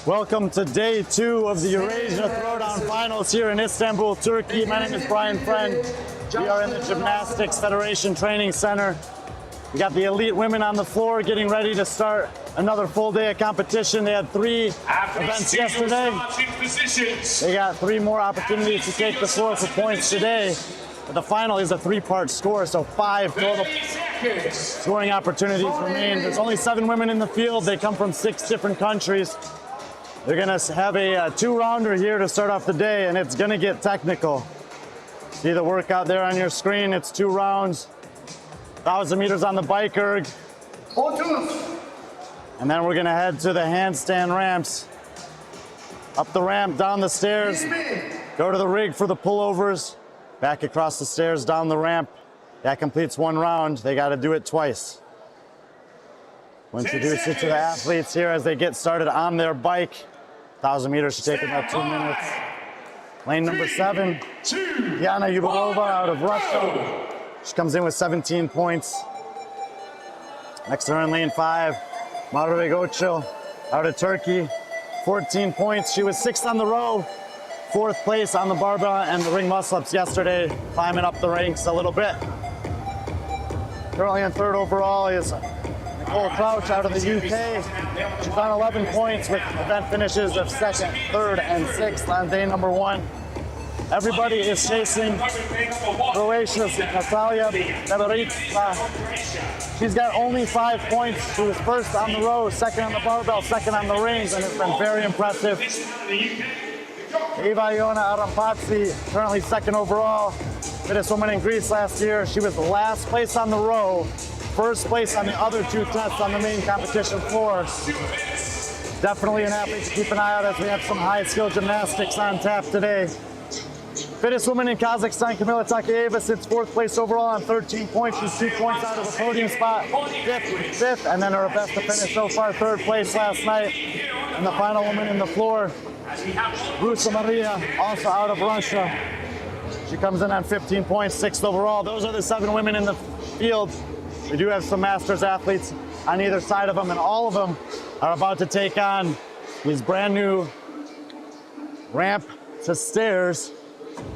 Welcome to day 2 of the Eurasia Throwdown Finals here in Istanbul, Turkey. My name is B.Friendly. We are in the Gymnastics Federation Training Center. We got the elite women on the floor getting ready to start another full day of competition. They had 3 events yesterday. They got 3 more opportunities to take the floor for points today. But the final is a 3-part score, so 5 total scoring opportunities remain. There's only 7 women in the field. They come from 6 different countries. They're gonna have a 2-rounder here to start off the day, and it's gonna get technical. See the workout there on your screen? It's 2 rounds. 1,000 meters on the bike erg. And then we're gonna head to the handstand ramps. Up the ramp, down the stairs, go to the rig for the pullovers, back across the stairs, down the ramp. That completes 1 round. They gotta do it twice. We'll introduce you to the athletes here as they get started on their bike. 1,000 meters should take about 2 minutes. Lane number 7, Diana Yubarova out of Russia. She comes in with 17 points. Next to her in lane 5, Marve Göçel out of Turkey, 14 points. She was 6th on the row, 4th place on the barbell and the ring muscle-ups yesterday, climbing up the ranks a little bit. Currently in 3rd overall is Nicole Crouch out of the UK. She's on 11 points with event finishes of 2nd, 3rd, and 6th on day number 1. Everybody is chasing Croatia's Natalia Beberica. She's got only 5 points. She was 1st on the row, 2nd on the barbell, 2nd on the rings, and it's been very impressive. Eva Iona Arampatsi, currently 2nd overall. Fittest woman in Greece last year. She was last place on the row, 1st place on the other 2 tests on the main competition floor. Definitely an athlete to keep an eye out as we have some high-skill gymnastics on tap today. Fittest woman in Kazakhstan, Kamila Takayeva, sits 4th place overall on 13 points. She's 2 points out of the podium spot, 5th, and then her best to finish so far, 3rd place last night. And the final woman in the floor, Rusa Maria, also out of Russia. She comes in on 15 points, 6th overall. Those are the 7 women in the field. We do have some masters athletes on either side of them, and all of them are about to take on these brand new ramp to stairs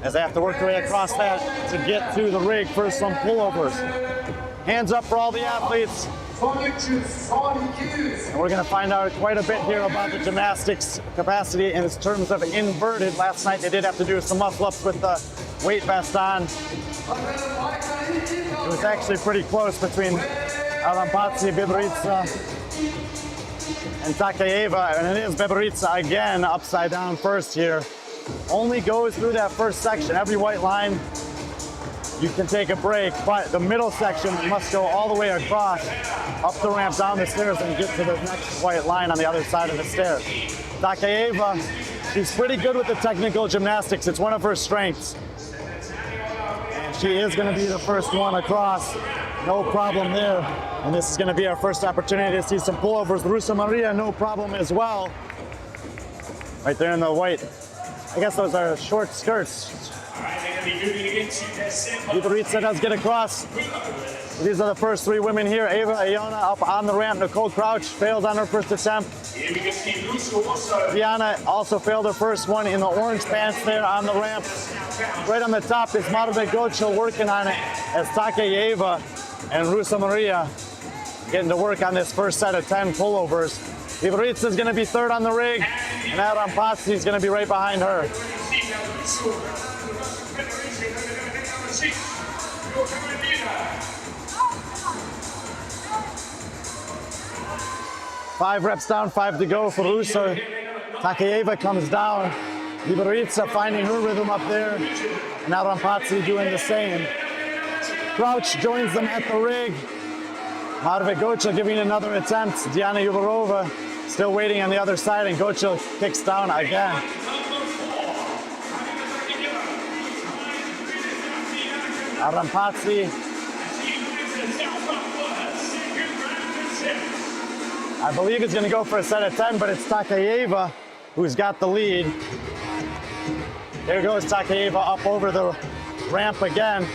as they have to work their way across that to get to the rig for some pullovers. Hands up for all the athletes. And we're gonna find out quite a bit here about the gymnastics capacity in terms of inverted. Last night they did have to do some muscle-ups with the weight vest on. It was actually pretty close between Arampatsi, Beberica, and Takayeva, and it is Beberica again upside down first here. Only goes through that first section. Every white line, you can take a break, but the middle section must go all the way across, up the ramp, down the stairs, and get to the next white line on the other side of the stairs. Takayeva, she's pretty good with the technical gymnastics. It's one of her strengths. And she is going to be the first one across. No problem there. And this is going to be our first opportunity to see some pullovers. Rusa Maria, no problem as well. Right there in the white. I guess those are short skirts. Beberica does get across. These are the first 3 women here. Eva Iona up on the ramp. Nicole Crouch failed on her first attempt. Diana also failed her first one in the orange pants there on the ramp. Right on the top is Marve Göçel working on it as Takayeva and Rusa Maria getting to work on this first set of 10 pullovers. Beberica is going to be 3rd on the rig, and Arampatsi is going to be right behind her. 5 reps down, 5 to go for Rusa. Takayeva comes down. Beberica finding her rhythm up there, and Arampatsi doing the same. Crouch joins them at the rig. Marve Göçel giving another attempt. Diana Yubarova still waiting on the other side, and Göçel kicks down again. Arampatsi. I believe he's going to go for a set of 10, but it's Takayeva who's got the lead. There goes Takayeva up over the ramp again.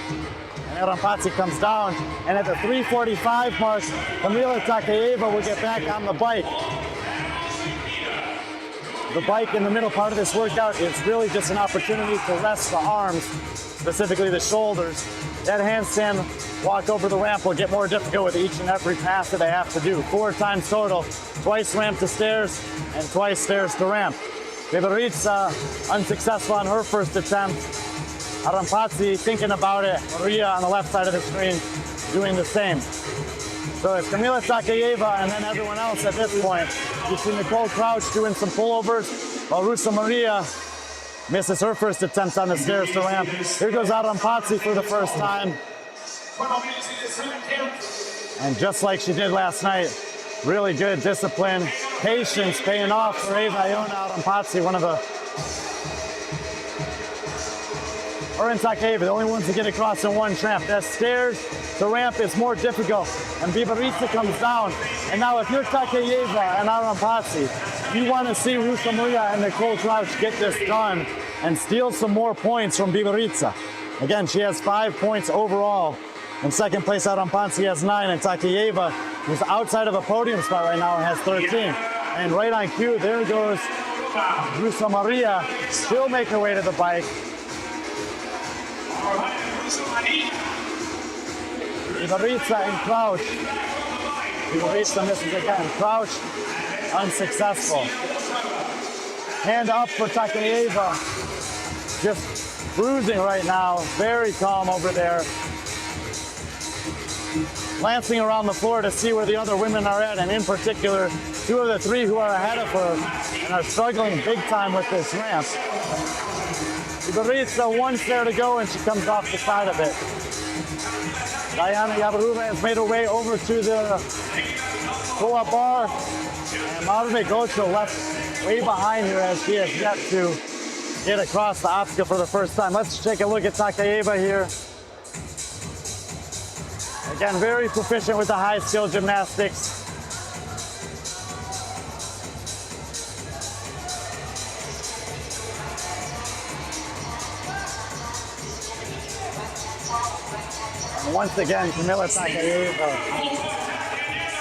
and Rampazzi comes down. And at the 3:45 mark, Kamila Takayeva will get back on the bike. The bike in the middle part of this workout is really just an opportunity to rest the arms, specifically the shoulders. That handstand walk over the ramp will get more difficult with each and every pass that they have to do. 4 times total, twice ramp to stairs and twice stairs to ramp. Bibaritsa unsuccessful on her first attempt. Rampazzi thinking about it. Maria on the left side of the screen doing the same. So it's Kamila Takayeva and then everyone else at this point. You see Nicole Crouch doing some pullovers, while Rusa Maria misses her first attempt on the stairs to ramp. Here goes Rampazzi for the first time. And just like she did last night, really good discipline, patience paying off for Eva-Iona Rampazzi, one of the... Her and Takayeva, the only ones to get across in one tramp. That stairs to ramp is more difficult, and Bibaritsa comes down. And now if you're Takayeva and Rampazzi, you want to see Rusa Maria and Nicole Crouch get this done and steal some more points from Bibaritsa. Again, she has 5 points overall. In second place, Rampazzi has 9, and Takayeva, who's outside of a podium spot right now, has 13. And right on cue, there goes Rusa Maria. She'll make her way to the bike. Bibaritsa and Crouch. Bibaritsa misses again. Crouch, unsuccessful. Hand up for Takayeva. Just cruising right now. Very calm over there. Glancing around the floor to see where the other women are at, and in particular, 2 of the 3 who are ahead of her and are struggling big time with this ramp. Bibaritsa, 1 stair to go, and she comes off the side of it. Diana Yabarova has made her way over to the pull-up bar, and Marve Gocho left way behind her as she has yet to get across the obstacle for the first time. Let's take a look at Takayeva here. Again, very proficient with the high-skill gymnastics. And once again, Kamila Takayeva,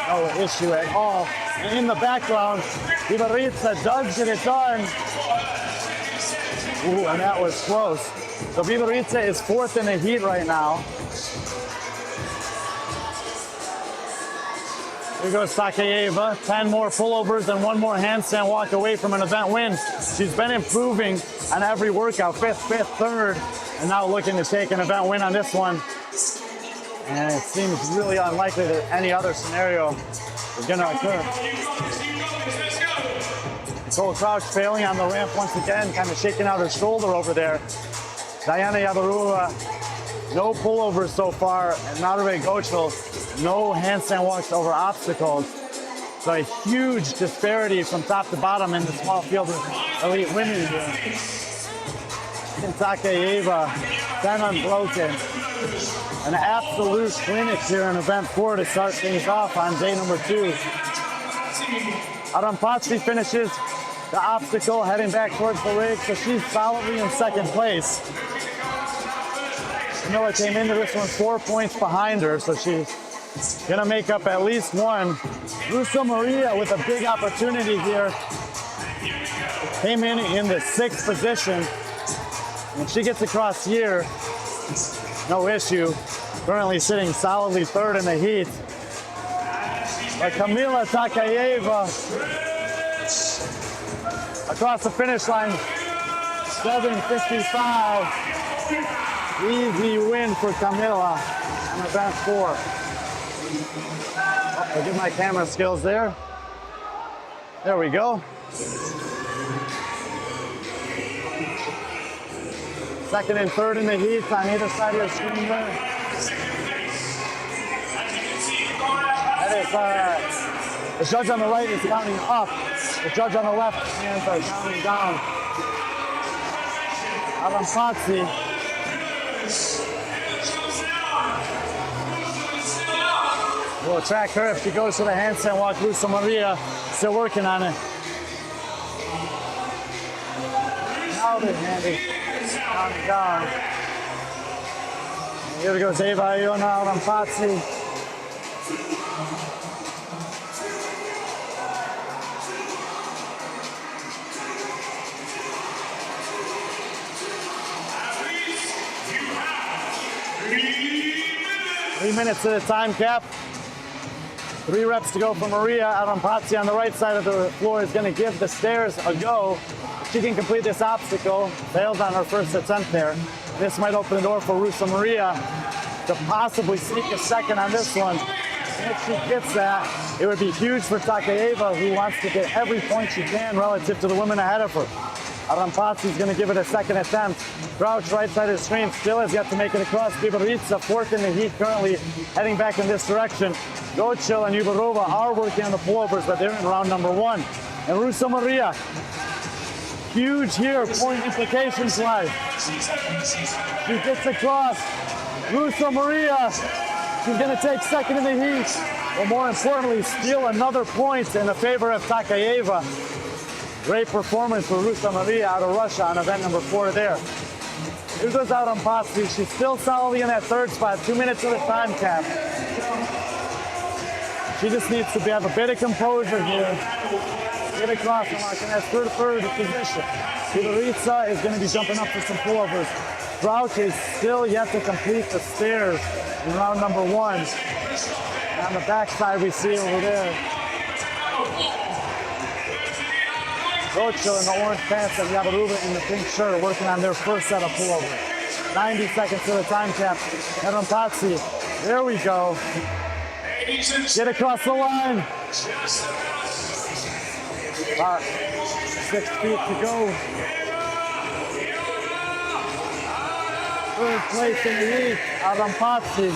no issue at all. And in the background, Bibaritsa does get it done. Ooh, and that was close. So Bibaritsa is 4th in the heat right now. Here goes Takayeva, 10 more pullovers and 1 more handstand walk away from an event win. She's been improving on every workout, 5th, 3rd, and now looking to take an event win on this one. And it seems really unlikely that any other scenario is gonna occur. Nicole Crouch failing on the ramp once again, kind of shaking out her shoulder over there. Diana Yabarova, no pullovers so far, and Marve Gocho, no handstand walks over obstacles. So a huge disparity from top to bottom in the small field of elite women here. And Takayeva, 10 unbroken. An absolute clinic here in event 4 to start things off on day number 2. Rampazzi finishes the obstacle heading back towards the rig, so she's solidly in 2nd place. Camilla came into this one 4 points behind her, so she's gonna make up at least 1. Rusa Maria with a big opportunity here. Came in the 6th position. When she gets across here, no issue. Currently sitting solidly 3rd in the heat. But Kamila Takayeva across the finish line, 7:55. Easy win for Kamila on event 4. I'll get my camera skills there. There we go. 2nd and 3rd in the heat on either side of your screen there. That is, the judge on the right is counting up. The judge on the left hands are counting down. Rampazzi. We'll track her if she goes to the handstand walk. Rusa Maria still working on it. Now they're handy. Counting down. Here goes Eva Iona Rampazzi. Three minutes to the time cap. 3 reps to go for Maria. Arampazzi on the right side of the floor is going to give the stairs a go. If she can complete this obstacle, failed on her first attempt there. This might open the door for Rusa Maria to possibly sneak a second on this one. And if she gets that, it would be huge for Takayeva, who wants to get every point she can relative to the women ahead of her. Arampazzi is going to give it a second attempt. Crouch right side of the screen still has yet to make it across. Bibaritsa, fourth in the heat, currently heading back in this direction. Gochil and Ubarova are working on the pullovers, but they're in round number 1. And Rusa Maria, huge here, point implications wise. She gets across. Rusa Maria, she's going to take second in the heat. But more importantly, steal another point in the favor of Takayeva. Great performance for Rusa Maria out of Russia on event number 4 there. Here goes Arampazzi. She's still solidly in that third spot. 2 minutes of the time cap. She just needs to have a bit of composure here. Get across the mark in that third position. Bibaritsa is going to be jumping up for some pullovers. Crouch is still yet to complete the stairs in round number 1. And on the backside we see over there Gocho in the orange pants and Yabaruba in the pink shirt working on their first set of pullovers. 90 seconds to the time cap. Arampazzi, there we go. Get across the line. About 6 feet to go. Third place in the heat, Arampazzi.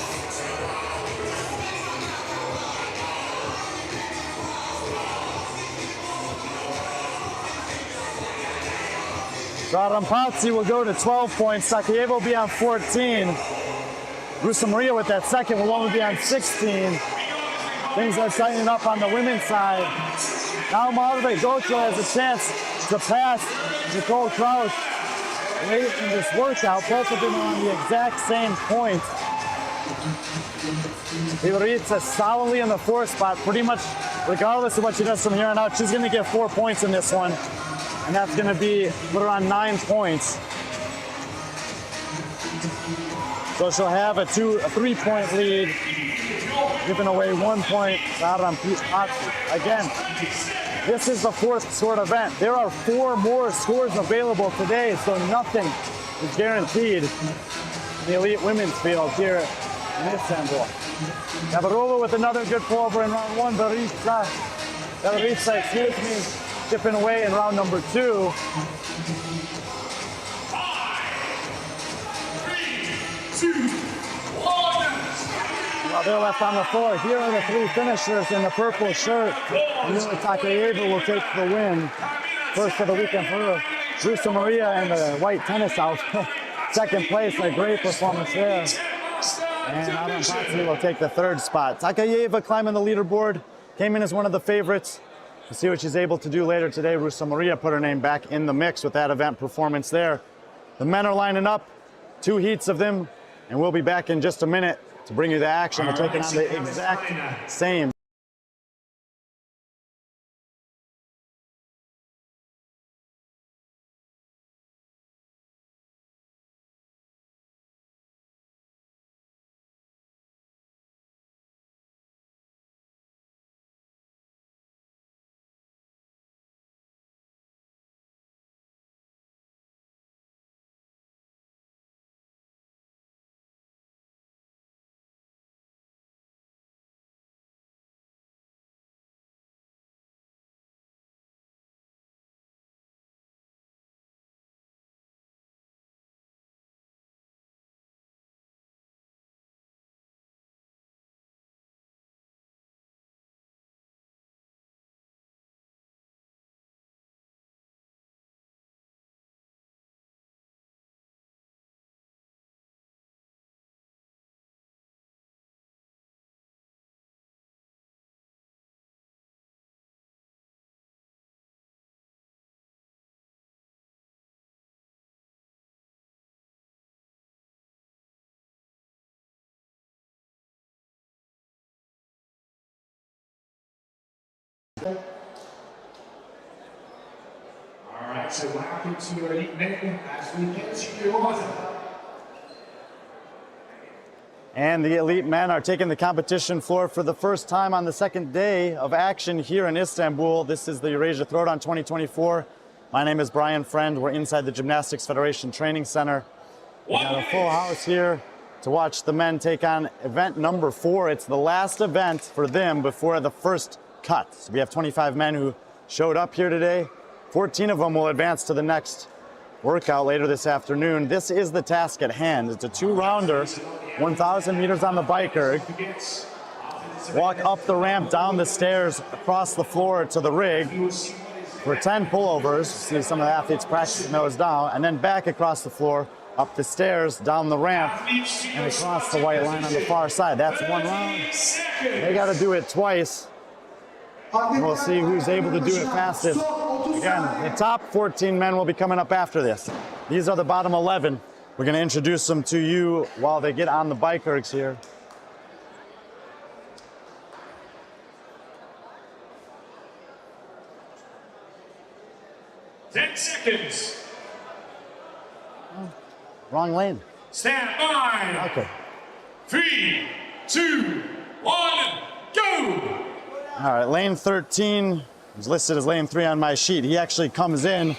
So Arampazzi will go to 12 points. Takayeva will be on 14. Rusa Maria with that second will only be on 16. Things are tightening up on the women's side. Now Marve Gocho has a chance to pass Nicole Crouch late in this workout. Both of them are on the exact same point. Bibaritsa solidly in the 4th spot. Pretty much regardless of what she does from here on out, she's going to get 4 points in this one. And that's going to put her on 9 points. So she'll have a 3-point lead, giving away 1 point to Arampazzi. Again, this is the 4th scored event. There are 4 more scores available today, so nothing is guaranteed in the elite women's field here in Istanbul. Yabarova with another good pullover in round 1. Bibaritsa, excuse me, chipping away in round number 2. 5, 3, 2, 1. While they're left on the floor, here are the 3 finishers in the purple shirt. Yuri Takayeva will take the win. First of the weekend for her. Rusa Maria in the white tennis outfit. Second place, a great performance there. And Arampazzi will take the 3rd spot. Takayeva climbing the leaderboard, came in as one of the favorites. We'll see what she's able to do later today. Rusa Maria put her name back in the mix with that event performance there. The men are lining up, 2 heats of them, and we'll be back in just a minute to bring you the action. We're taking on the exact same All right, so welcome to your elite men as we continue on. And the elite men are taking the competition floor for the first time on the second day of action here in Istanbul. This is the Eurasia Throwdown 2024. My name is B.Friendly. We're inside the Gymnastics Federation Training Center. We got a full house here to watch the men take on event number 4. It's the last event for them before the first cut. So we have 25 men who showed up here today. 14 of them will advance to the next workout later this afternoon. This is the task at hand. It's a 2-rounder, 1,000 meters on the bike erg. Walk up the ramp, down the stairs, across the floor to the rig for 10 pullovers. See some of the athletes practicing those down, and then back across the floor, up the stairs, down the ramp, and across the white line on the far side. That's one round. They got to do it twice. And we'll see who's able to do it fastest. Again, the top 14 men will be coming up after this. These are the bottom 11. We're going to introduce them to you while they get on the bike ergs here. Ten seconds. Wrong lane. Stand by. Okay. 3, 2, 1, go. All right, lane 13 is listed as lane 3 on my sheet. He actually comes in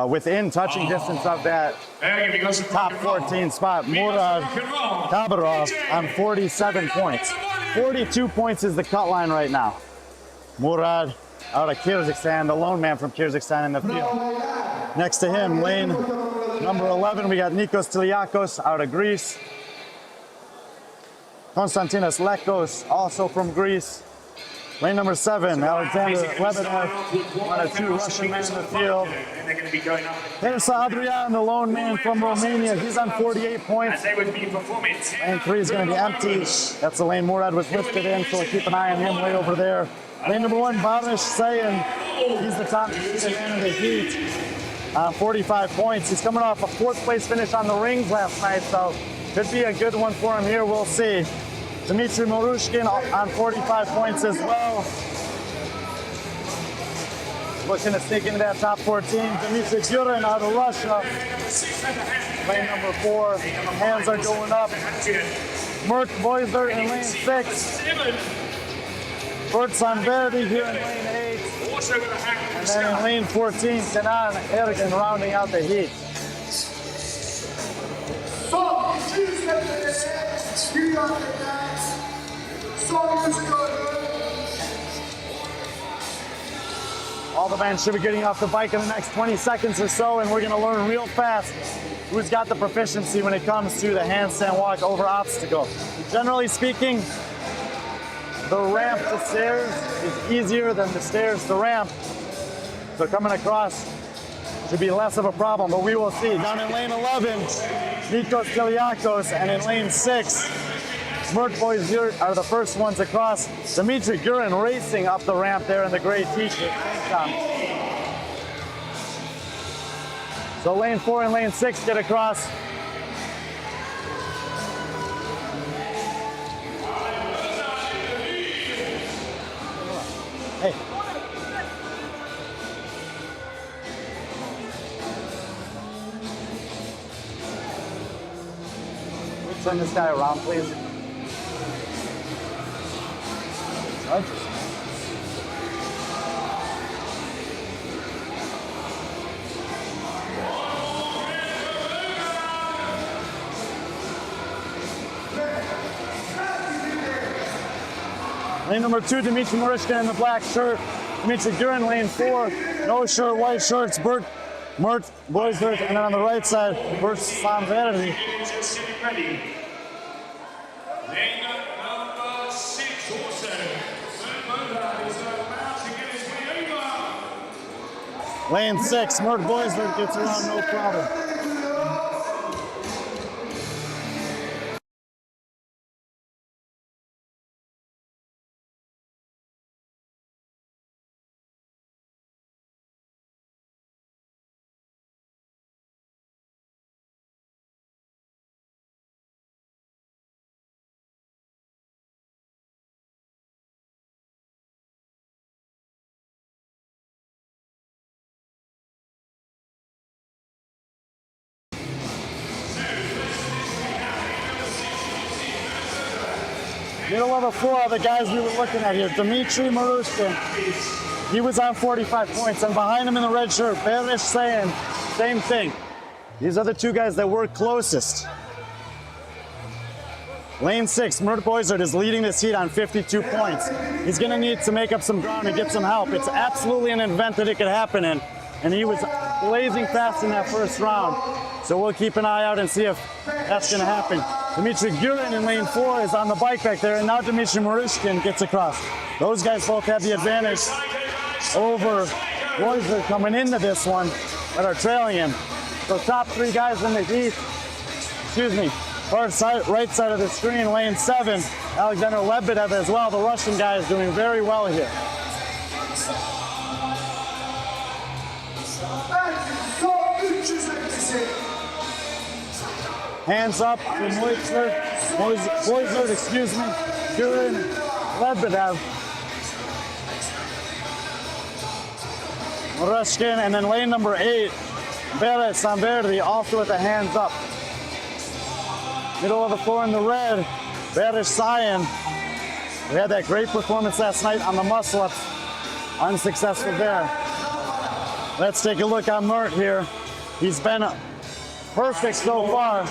within touching distance of that top 14 spot. Murad Kabarov on 47 points. 42 points is the cut line right now. Murad out of Kyrgyzstan, the lone man from Kyrgyzstan in the field. Next to him, lane number 11, we got Nikos Tiliakos out of Greece. Konstantinos Lekos, also from Greece. Lane number 7, Alexander Lebedev, one of 2 Russian men in the field. Persa Adrian, the lone man from Romania, he's on 48 points. Lane 3 is going to be empty. That's the lane Murad was lifted in, so we'll keep an eye on him way over there. Lane number 1, Barish Sayan, he's the top man of the heat. 45 points. He's coming off a 4th place finish on the rings last night, so could be a good one for him here. We'll see. Dmitry Morushkin on 45 points as well. Looking to sneak into that top 14. Dmitry Gurin out of Russia. Lane number 4. Hands are going up. Mert Boyzer in lane 6. Bert Sanverdi here in lane 8. And then in lane 14, Kenan Ergin rounding out the heat. All the men should be getting off the bike in the next 20 seconds or so, and we're going to learn real fast who's got the proficiency when it comes to the handstand walk over obstacle. Generally speaking, the ramp to stairs is easier than the stairs to ramp, so coming across should be less of a problem, but we will see. Down in lane 11, Nikos Tiliakos, and in lane 6, Mert Boyzer are the first ones across. Dmitry Gurin racing up the ramp there in the gray t-shirt. So lane 4 and lane 6 get across. Hey. Turn this guy around, please. Lane number 2, Dmitry Morushkin in the black shirt. Dmitry Gurin, lane 4, no shirt, white shirts, Mert Boyzer, and then on the right side, Bert Sanverdi. Lane number 6 also. Lane 6, Mert Boyzer gets around no problem. Middle of the floor, the guys we were looking at here. Dmitry Marushkin, he was on 45 points. And behind him in the red shirt, Berish Sayan, same thing. These are the two guys that were closest. Lane 6, Mert Boisert is leading this heat on 52 points. He's going to need to make up some ground and get some help. It's absolutely an event that it could happen in. And he was blazing fast in that first round. So we'll keep an eye out and see if that's going to happen. Dmitry Gurin in lane 4 is on the bike back there, and now Dmitry Marushkin gets across. Those guys both have the advantage over Boisert coming into this one, but are trailing him. So top 3 guys in the heat, far side, right side of the screen, lane 7, Alexander Lebedev as well. The Russian guy is doing very well here. Hands up for Boisert, Gurin, Lebedev. Marushkin, and then lane number 8, Beret Sanverdi, also with the hands up. Middle of the floor in the red, Berish Sayan. We had that great performance last night on the muscle-ups. Unsuccessful there. Let's take a look on Mert here. He's been perfect so far.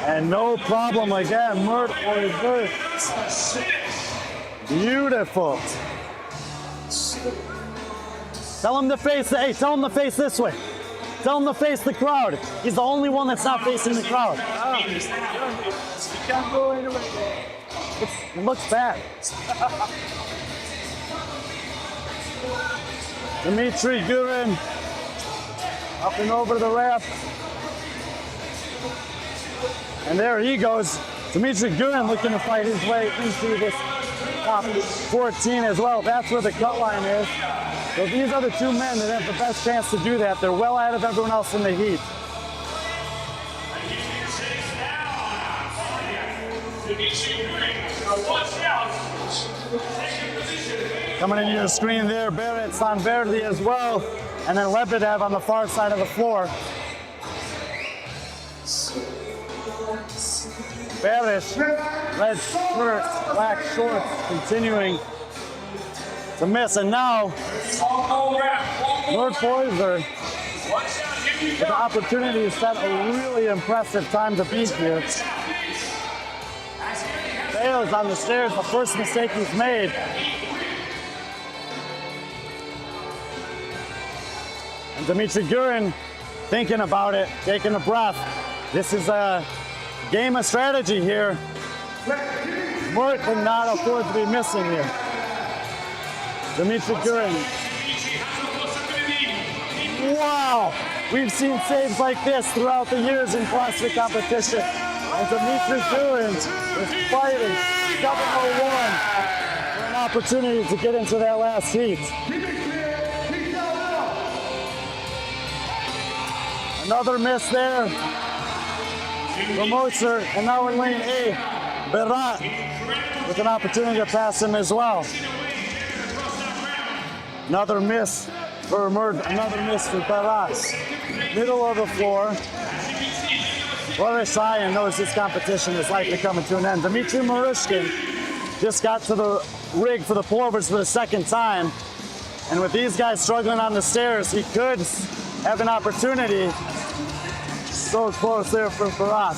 And no problem again. Mert is good. Beautiful. Tell him to face, tell him to face this way. Tell him to face the crowd. He's the only one that's not facing the crowd. It looks bad. Dmitry Gurin up and over the ramp. And there he goes. Dmitry Gurin looking to fight his way into this top 14 as well. That's where the cut line is. So these are the 2 men that have the best chance to do that. They're well ahead of everyone else in the heat. Coming into your screen there, Beret Sanverdi as well, and then Lebedev on the far side of the floor. Berish, red shirt, black shorts, continuing to miss, and now Mert Boisert with the opportunity to set a really impressive time to beat here. Fails on the stairs, the first mistake he's made. And Dmitry Gurin thinking about it, taking a breath. This is a game of strategy here. Mert cannot afford to be missing here. Dmitry Gurin. Wow! We've seen saves like this throughout the years in CrossFit competition. And Dmitry Gurin is fighting 701 for an opportunity to get into that last heat. Another miss there from Boisert, and now in lane 8, Berat with an opportunity to pass him as well. Another miss for Mert, another miss for Berat. Middle of the floor. Berish Sayan knows this competition is likely coming to an end. Dmitry Marushkin just got to the rig for the pullovers for the 2nd time. And with these guys struggling on the stairs, he could have an opportunity. So close there for Berat.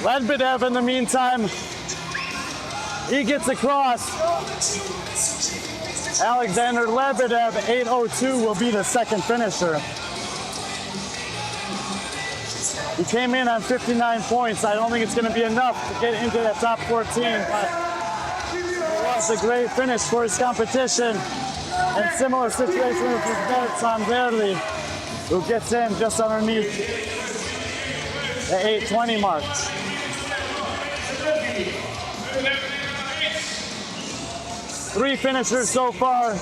Lebedev in the meantime, he gets across. Alexander Lebedev, 8:02, will be the 2nd finisher. He came in on 59 points. I don't think it's going to be enough to get into that top 14, but it was a great finish for his competition. And similar situation with Beret Sanverdi, who gets in just underneath the 8:20 mark. Three finishers so far.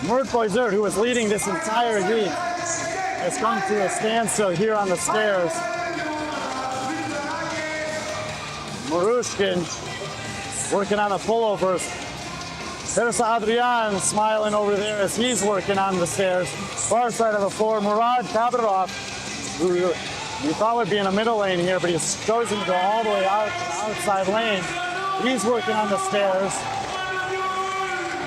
Mert Boisert, who was leading this entire heat, has come to a standstill here on the stairs. Marushkin working on the pullovers. There's Adrian smiling over there as he's working on the stairs. Far side of the floor, Murad Kabirov, who we thought would be in the middle lane here, but he's chosen to go all the way out to the outside lane. He's working on the stairs.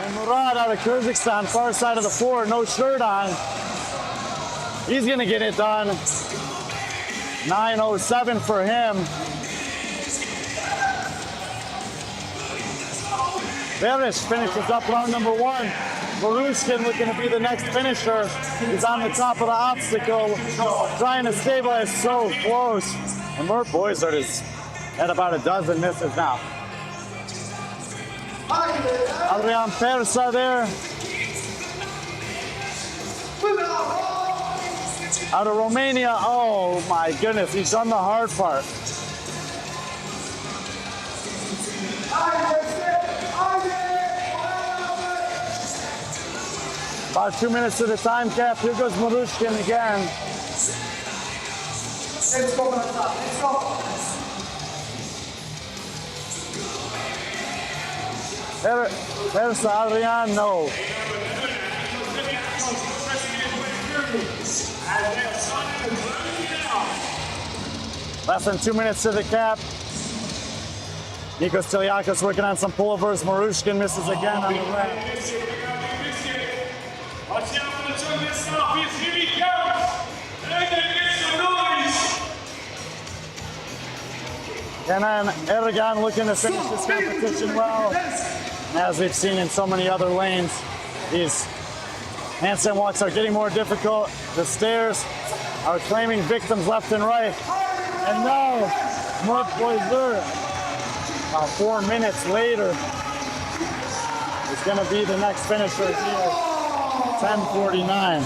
And Murad out of Kyrgyzstan, far side of the floor, no shirt on. He's gonna get it done. 9:07 for him. Verish finishes up round number 1. Marushkin looking to be the next finisher. He's on the top of the obstacle, trying to stabilize, so close. And Mert Boyzard is at about a dozen misses now. Adrian Persa there. Out of Romania, oh my goodness, he's done the hard part. About 2 minutes to the time cap. Here goes Marushkin again. Let's go, let's go. There's Adrian, no. Less than 2 minutes to the cap. Nikos Tiliakos working on some pullovers. Marushkin misses again on the ramp. Kenan Erdogan looking to finish this competition well. As we've seen in so many other lanes, these handstand walks are getting more difficult. The stairs are claiming victims left and right. And now, Mert Boyzard, about 4 minutes later, is going to be the next finisher here. 10:49.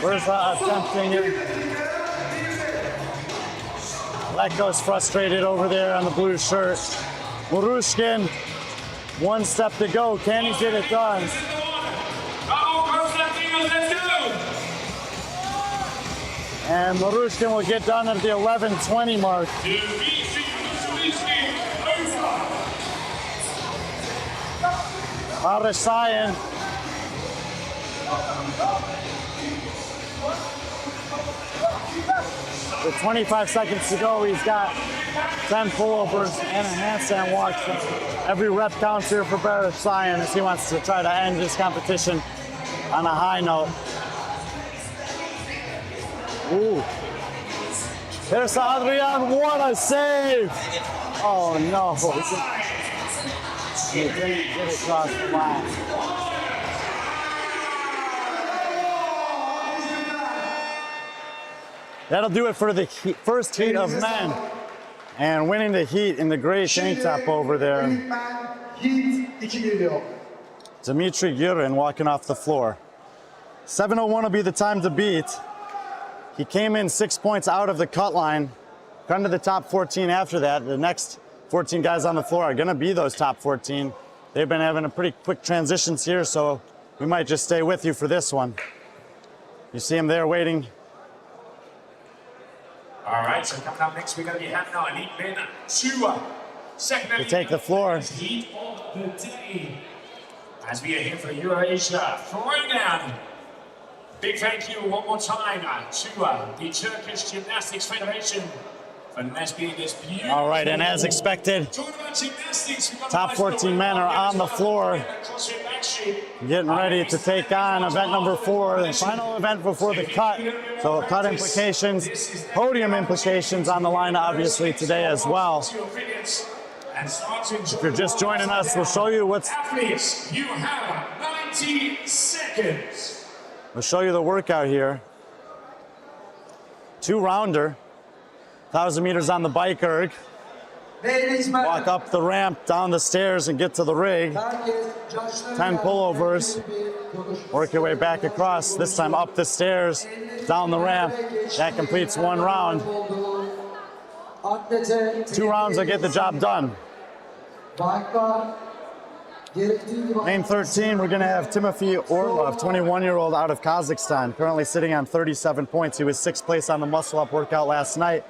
Where's attempting it? Leko's frustrated over there on the blue shirt. Marushkin, 1 step to go. Can he get it done? And Marushkin will get done at the 11:20 mark. Arasayan. With 25 seconds to go, he's got 10 pullovers and a handstand walk. So every rep counts here for Arasayan as he wants to try to end this competition on a high note. Ooh. There's Adrian, what a save! Oh no. He didn't get across the line. That'll do it for the first heat of men. And winning the heat in the gray tank top over there. Dmitry Gurin walking off the floor. 7:01 will be the time to beat. He came in 6 points out of the cut line. Got into the top 14 after that. The next 14 guys on the floor are gonna be those top 14. They've been having a pretty quick transitions here, so we might just stay with you for this one. You see him there waiting. All right, so coming up next, we're going to be having our elite men tour. Second To take the floor. heat of the day. As we are here for Eurasia Throwdown. Big thank you one more time to the Turkish Gymnastics Federation for being this beautiful. All right, and as expected, top 14 men are on the floor, getting ready to take on event number 4, the final event before the cut. So cut implications, podium implications on the line obviously today as well. If you're just joining us, we'll show you what's... Athletes, you have 90 seconds. We'll show you the workout here. 2-rounder, 1,000 meters on the bike erg. Walk up the ramp, down the stairs, and get to the rig. 10 pullovers. Work your way back across, this time up the stairs, down the ramp. That completes 1 round. 2 rounds will get the job done. Lane 13, we're gonna have Timothy Orlov, 21-year-old out of Kazakhstan, currently sitting on 37 points. He was 6th place on the muscle-up workout last night.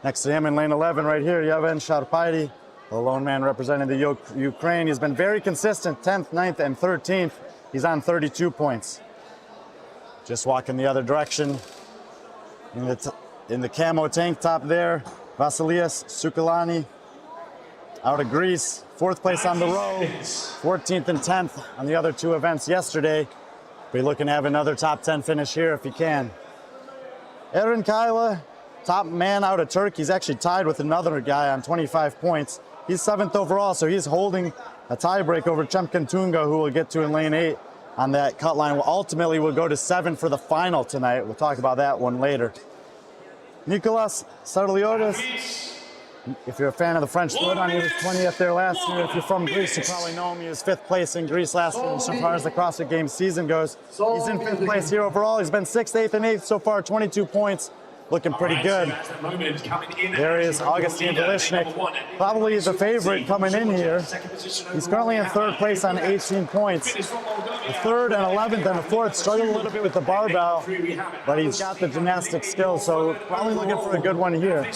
Next to him in lane 11 right here, Yevhen Sharpaidi, the lone man representing the Ukraine. He's been very consistent, 10th, 9th, and 13th. He's on 32 points. Just walking the other direction. In the camo tank top there, Vasilias Sukalani out of Greece, 4th place on the row, 14th and 10th on the other 2 events yesterday. Be looking to have another top 10 finish here if he can. Eren Kayla, top man out of Turkey. He's actually tied with another guy on 25 points. He's 7th overall, so he's holding a tiebreak over Chemkin Tunga, who we'll get to in lane 8 on that cut line. Ultimately, we'll go to 7 for the final tonight. We'll talk about that one later. Nicolas Sarliotis, if you're a fan of the French Throwdown, he was 20th there last year. If you're from Greece, you probably know him. He was 5th place in Greece last year so far as the CrossFit Games season goes. He's in 5th place here overall. He's been 6th, 8th, and 8th so far, 22 points. Looking pretty good. There is Augustin Velishnik, probably the favorite coming in here. He's currently in 3rd place on 18 points. The 3rd and 11th and the 4th struggled a little bit with the barbell, but he's got the gymnastic skills, so probably looking for a good one here.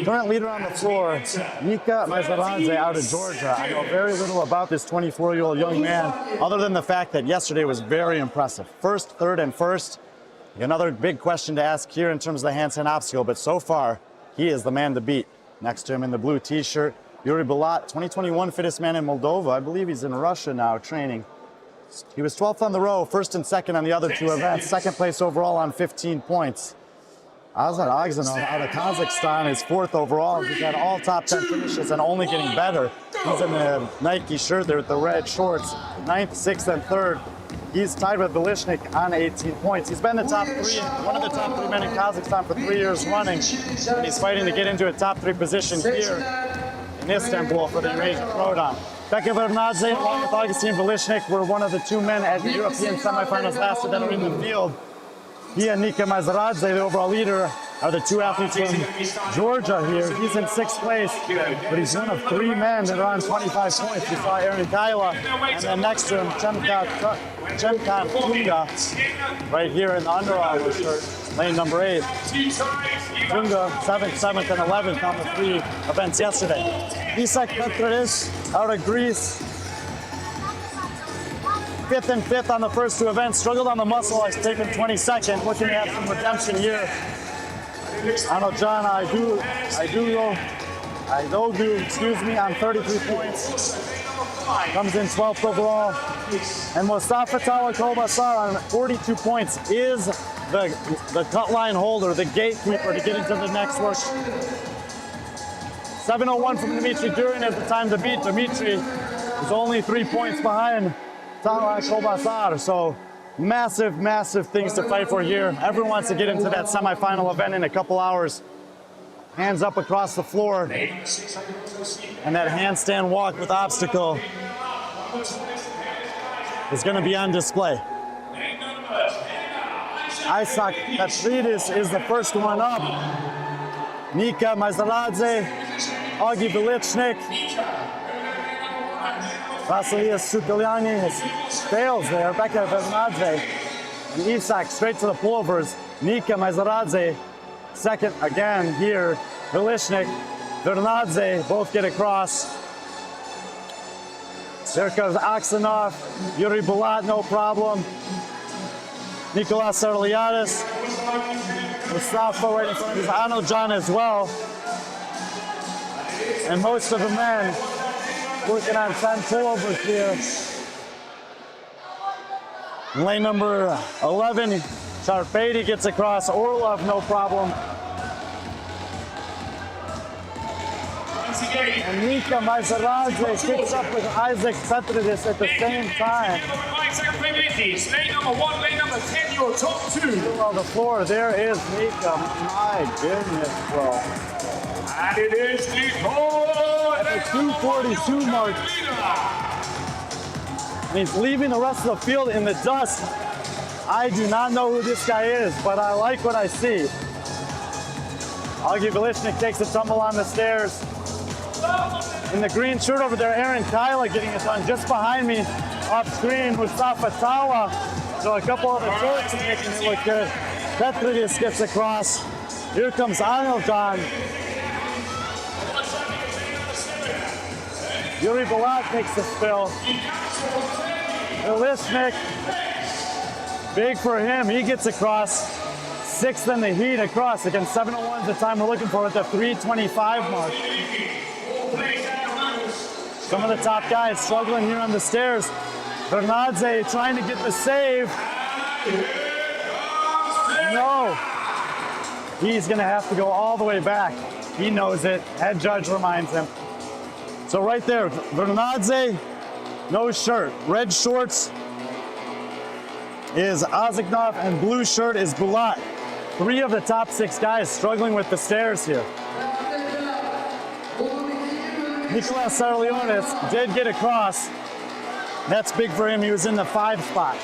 Current leader on the floor, Nika Mazaradze out of Georgia. I know very little about this 24-year-old young man, other than the fact that yesterday was very impressive. 1st, 3rd, and 1st. Another big question to ask here in terms of the handstand obstacle, but so far, he is the man to beat. Next to him in the blue t-shirt, Yuri Bulat, 2021 fittest man in Moldova. I believe he's in Russia now training. He was 12th on the row, 1st and 2nd on the other 2 events, 2nd place overall on 15 points. Azad Agzanov out of Kazakhstan is 4th overall. He's had all top 10 finishes and only getting better. He's in the Nike shirt there with the red shorts, 9th, 6th, and 3rd. He's tied with Velishnik on 18 points. He's been the top 3, one of the top 3 men in Kazakhstan for 3 years running. And he's fighting to get into a top 3 position here in Istanbul for the Eurasia Throwdown. Becca Vernadze, along with Augustin Velishnik, were one of the 2 men at the European semifinals last year that are in the field. He and Nika Mazaradze, the overall leader, are the 2 athletes from Georgia here. He's in 6th place, but he's one of 3 men that are on 25 points. We saw Eren Kayla, and then next to him, Chemkin Tunga, right here in the Under Armour shirt, lane number 8. Tunga, 7th, 7th, and 11th on the 3 events yesterday. Isak Petridis, out of Greece, 5th and 5th on the first 2 events. Struggled on the muscle, has taken 22nd. Looking to have some redemption here. Anojan Aidogu, on 33 points. Comes in 12th overall. And Mustafa Talakobasar on 42 points is the cut line holder, the gatekeeper to get into the next work. 7:01 from Dimitri Durin at the time to beat. Dimitri is only 3 points behind Talakobasar, so massive, massive things to fight for here. Everyone wants to get into that semifinal event in a couple hours. Hands up across the floor. And that handstand walk with obstacle is going to be on display. Isak Petridis is the first one up. Nika Mazaradze, Augie Velishnik, Vasilias Sukalyani fails there. Becca Vernadze and Isak straight to the pullovers. Nika Mazaradze, 2nd again here. Velishnik, Vernadze both get across. There comes Aksanov, Yuri Bulat, no problem. Nicolas Sarliadis, Mustafa right in front of his Anojan as well. And most of the men working on 10 pullovers here. Lane number 11, Sharpady gets across. Orlov, no problem. And Nika Mazaradze kicks up with Isaac Petridis at the same time. Lane number 1, lane number 10, your top 2. On the floor, there is Nika. My goodness, bro. And it is the at the 2:42 mark. And he's leaving the rest of the field in the dust. I do not know who this guy is, but I like what I see. Augie Velishnik takes a tumble on the stairs. In the green shirt over there, Aaron Kyla getting it done. Just behind me, off screen, Mustafa Tawa. So a couple of the Turks making it look good. Petridis gets across. Here comes Aniljan. Yuri Balat makes the spill. Ilishnik, big for him. He gets across. 6th in the heat across. Again, 7:01 is the time we're looking for at the 3:25 mark. Some of the top guys struggling here on the stairs. Bernadze trying to get the save. No. He's going to have to go all the way back. He knows it. Head judge reminds him. So right there, Bernadze, no shirt. Red shorts is Ozignov and blue shirt is Bulat. 3 of the top 6 guys struggling with the stairs here. Nicolas Sarleonis did get across. That's big for him. He was in the 5 spot.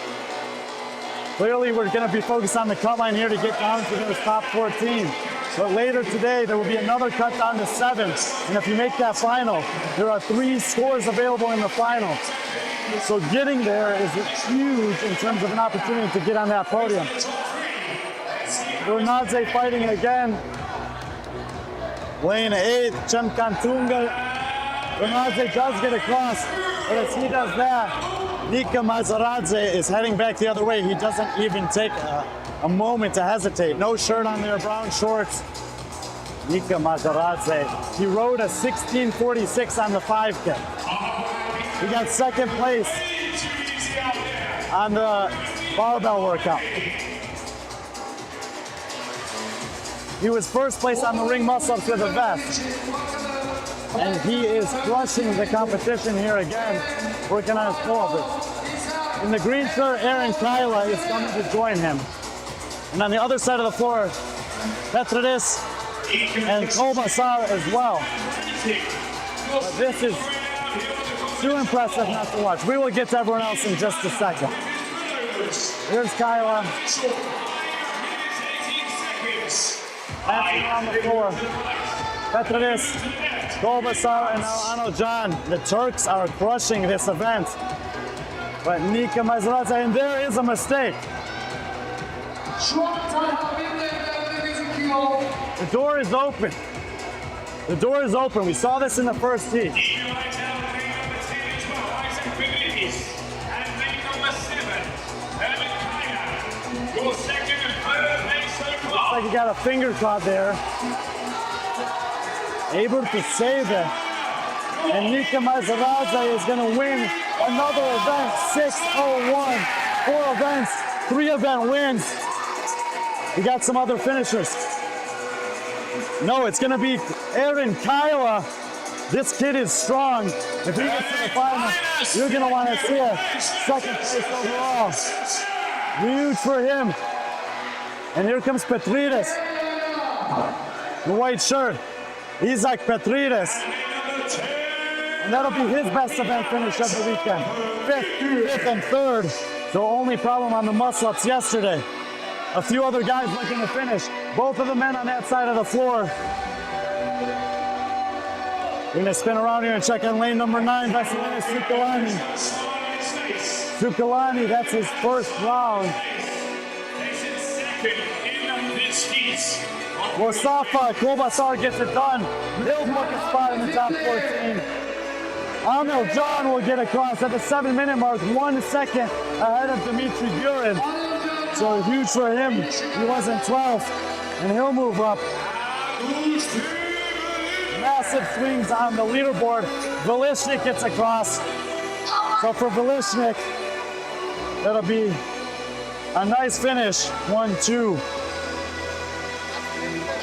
Clearly, we're going to be focused on the cut line here to get down to those top 14. But later today, there will be another cut down to 7. And if you make that final, there are 3 scores available in the final. So getting there is huge in terms of an opportunity to get on that podium. Bernadze fighting again. Lane 8, Chemkantunga. Bernadze does get across, but as he does that, Nika Mazaradze is heading back the other way. He doesn't even take a moment to hesitate. No shirt on there, brown shorts. Nika Mazaradze. He rode a 16:46 on the 5K. He got 2nd place on the barbell workout. He was 1st place on the ring muscle-ups with a vest. And he is crushing the competition here again, working on his pullovers. In the green shirt, Aaron Kyla is coming to join him. And on the other side of the floor, Petridis and Kolbasar as well. But this is too impressive not to watch. We will get to everyone else in just a second. Here's Kyla. Passing on the floor. Petridis, Kolbasar, and now Aniljan. The Turks are crushing this event. But Nika Mazaradze, and there is a mistake. The door is open. The door is open. We saw this in the first heat. Looks like he got a finger caught there. Able to save it. And Nika Mazaradze is going to win another event, 6:01. 4 events, 3 event wins. We got some other finishers. No, it's going to be Aaron Kyla. This kid is strong. If he gets to the final, you're going to want to see it. 2nd place overall. Huge for him. And here comes Petridis. The white shirt. Isaac Petridis. And that'll be his best event finish of the weekend. 5th and 3rd. So only problem on the muscle-ups yesterday. A few other guys looking to finish. Both of the men on that side of the floor. We're gonna spin around here and check on lane number 9, Vasilinas Sukalani. Sukalani, that's his 1st round. Mustafa Kolbasar gets it done. He'll book a spot in the top 14. Aniljan will get across at the 7-minute mark, 1 second ahead of Dimitri Burin. So huge for him. He was in 12th, and he'll move up. Massive swings on the leaderboard. Velishnik gets across. So for Velishnik, that'll be a nice finish. 1, 2,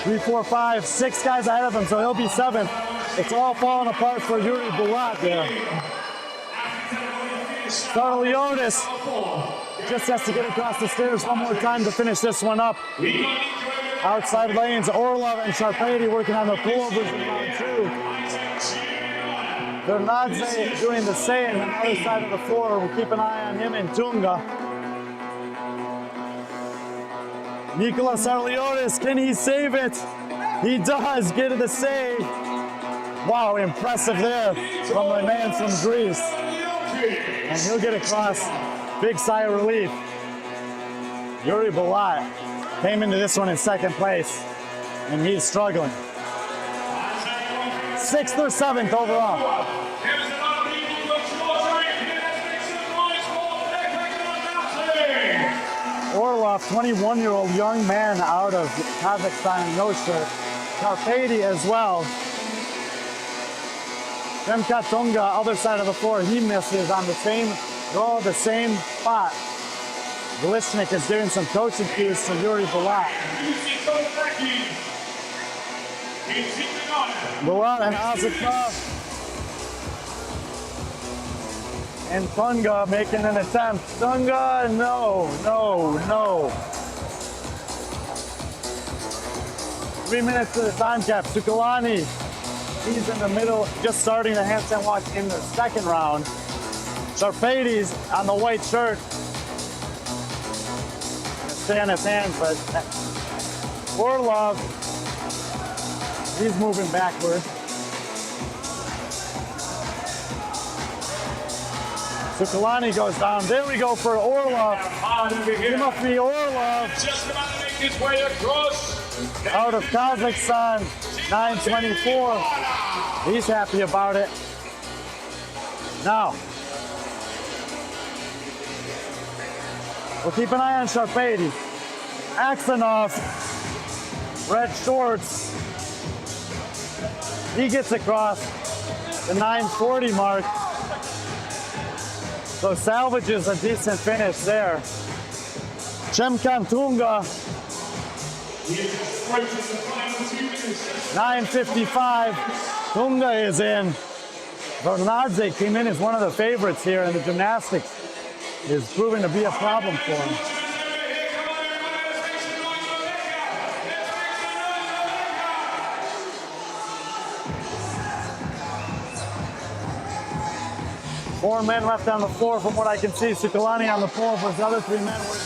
3, 4, 5, 6 guys ahead of him, so he'll be 7th. It's all falling apart for Yuri Bulat there. Sarleonis just has to get across the stairs one more time to finish this one up. Outside lanes, Orlov and Sharpady working on the pullovers in round 2. Bernadze doing the same on the other side of the floor. We'll keep an eye on him in Tunga. Nicolas Sarleonis, can he save it? He does get the save. Wow, impressive there from the man from Greece. And he'll get across. Big sigh of relief. Yuri Balat came into this one in second place, and he's struggling. 6th or 7th overall. Orlov, 21-year-old young man out of Kazakhstan, no shirt. Karpati as well. Remka Tunga, other side of the floor, he misses on the same draw, the same spot. Glishnik is giving some coaching cues to Yuri Balat. Balat and Azakov and Tunga making an attempt. Tunga, no. 3 minutes to the time cap. Sukalani, he's in the middle, just starting the handstand walk in the second round. Sharpades on the white shirt. Stay on his hands, but Orlov, he's moving backward. Sukalani goes down. There we go for Orlov. It must be Orlov. Just about to make his way across. Out of Kazakhstan, 9:24. He's happy about it. Now, we'll keep an eye on Sharpady. Aksanov, red shorts. He gets across the 9:40 mark. So salvages a decent finish there. Chemkan Tunga, 9:55. Tunga is in. Bernadze came in as one of the favorites here, and the gymnastics is proving to be a problem for him. Four men left on the floor from what I can see. Sukalani on the pole, but the other 3 men were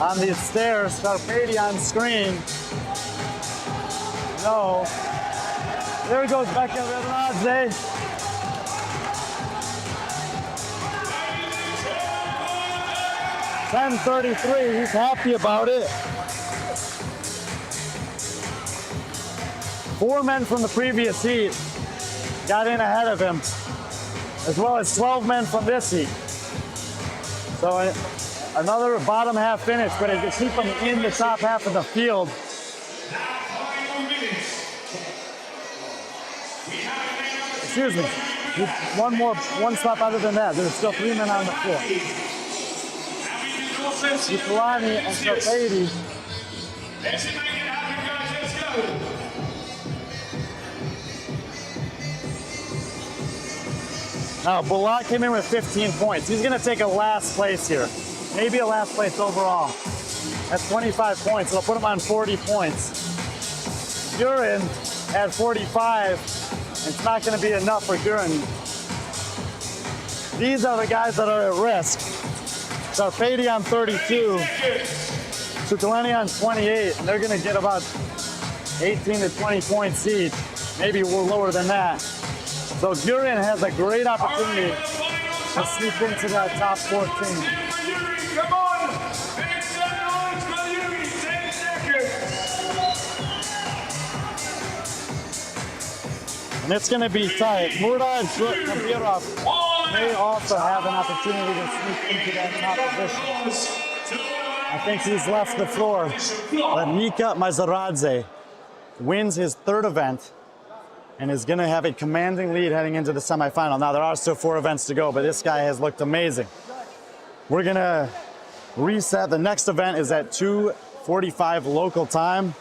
on the stairs. Scarpati on screen. No. There goes Becca Bernadze. .10:33, he's happy about it. 4 men from the previous heat got in ahead of him, as well as 12 men from this heat. So another bottom half finish, but it could keep him in the top half of the field. Excuse me. One stop other than that. There's still 3 men on the floor. Nikolani and Sharpady. Now, Balat came in with 15 points. He's going to take a last place here. Maybe a last place overall. At 25 points. It'll put him on 40 points. Gurin at 45. It's not going to be enough for Gurin. These are the guys that are at risk. Sharpady on 32. Sukalani on 28. And they're going to get about 18 to 20 points each. Maybe we're lower than that. So Gurin has a great opportunity to sneak into that top 14. Come on! Make some noise for Yuri! 10 seconds! And it's going to be tight. Murad Kabirov may also have an opportunity to sneak into that top position. I think he's left the floor. But Nika Mazaradze wins his 3rd event and is going to have a commanding lead heading into the semifinal. Now, there are still 4 events to go, but this guy has looked amazing. We're going to reset. The next event is at 2:45 local time.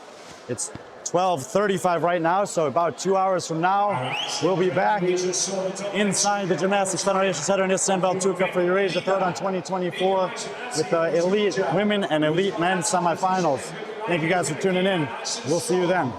It's 12:35 right now, so about 2 hours from now, we'll be back inside the Gymnastics Federation Center in Istanbul, Tuka for Eurasia Throwdown 2024 with the elite women and elite men semifinals. Thank you guys for tuning in. We'll see you then.